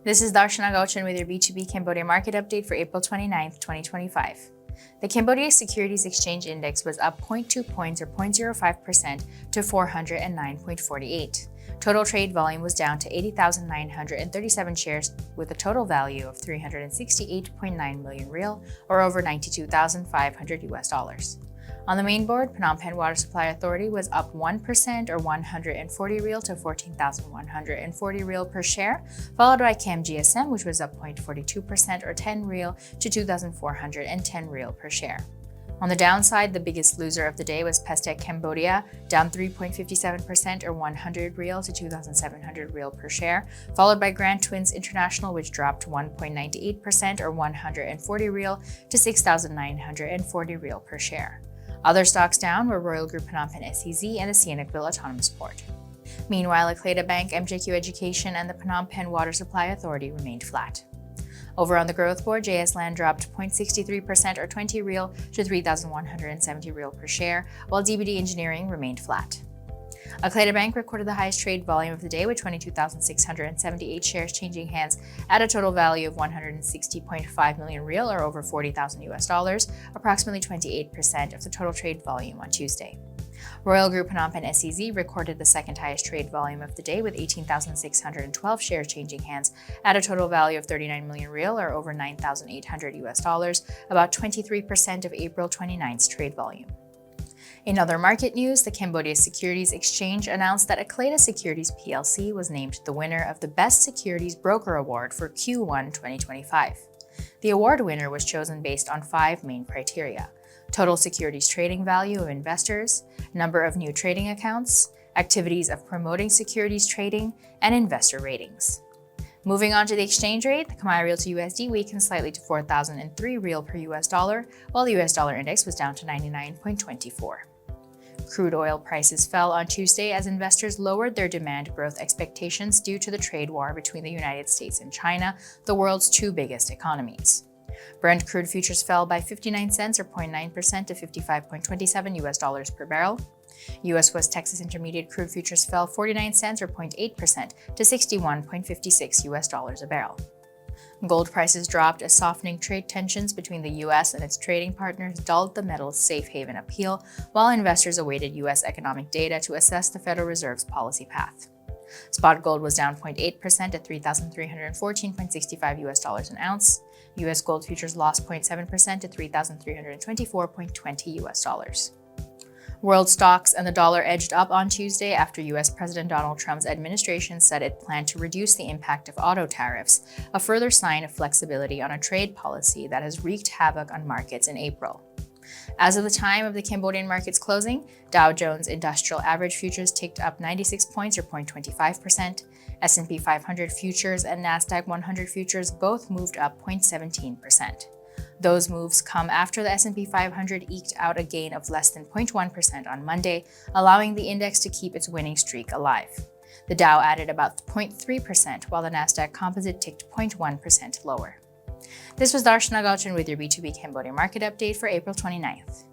This is Darshana Gauchan with your B2B Cambodia Market update for April 29, 2025. The Cambodia Securities Exchange Index was up 0.2 points or 0.05% to 409.48. Total trade volume was down to 80,937 shares with a total value of 368.9 million real or over $92,500. On the main board, Phnom Penh Water Supply Authority was up 1% or 140 real to 14,140 real per share, followed by Cam GSM, which was up 0.42% or 10 real to 2,410 real per share. On the downside, the biggest loser of the day was Pestec Cambodia, down 3.57% or 100 real to 2,700 real per share, followed by Grand Twins International, which dropped 1.98% or 140 real to 6,940 real per share. Other stocks down were Royal Group Phnom Penh SEZ and the Sihanoukville Autonomous Port. Meanwhile, Acleda Bank, MJQ Education, and the Phnom Penh Water Supply Authority remained flat. Over on the growth board, JS Land dropped 0.63% or 20 real to 3,170 real per share, while DBD Engineering remained flat. Acleda Bank recorded the highest trade volume of the day with 22,678 shares changing hands at a total value of 160.5 million real or over $40,000, approximately 28% of the total trade volume on Tuesday. Royal Group Phnom Penh SEZ recorded the second highest trade volume of the day with 18,612 shares changing hands at a total value of 39 million real or over $9,800, about 23% of April 29th's trade volume. In other market news, the Cambodia Securities Exchange announced that Acleda Securities plc was named the winner of the Best Securities Broker Award for Q1 2025. The award winner was chosen based on 5 main criteria: total securities trading value of investors, number of new trading accounts, activities of promoting securities trading, and investor ratings. Moving on to the exchange rate, the Khmer Real to USD weakened slightly to 4,003 real per US dollar, while the US dollar index was down to 99.24. Crude oil prices fell on Tuesday as investors lowered their demand growth expectations due to the trade war between the United States and China, the world's 2 biggest economies. Brent crude futures fell by 59 cents or 0.9% to $55.27 US dollars per barrel. US West Texas Intermediate crude futures fell 49 cents or 0.8% to $61.56 US dollars a barrel. Gold prices dropped as softening trade tensions between the US and its trading partners dulled the metal's safe haven appeal, while investors awaited US economic data to assess the Federal Reserve's policy path. Spot gold was down 0.8% at $3,314.65 US dollars an ounce. US gold futures lost 0.7% to $3,324.20 US dollars. World stocks and the dollar edged up on Tuesday after US President Donald Trump's administration said it planned to reduce the impact of auto tariffs, a further sign of flexibility on a trade policy that has wreaked havoc on markets in April. As of the time of the Cambodian market's closing, Dow Jones Industrial Average futures ticked up 96 points or 0.25%, S&P 500 futures and NASDAQ 100 futures both moved up 0.17%. Those moves come after the S&P 500 eked out a gain of less than 0.1% on Monday, allowing the index to keep its winning streak alive. The Dow added about 0.3%, while the NASDAQ Composite ticked 0.1% lower. This was Darshana Gauchan with your B2B Cambodia Market update for April 29th.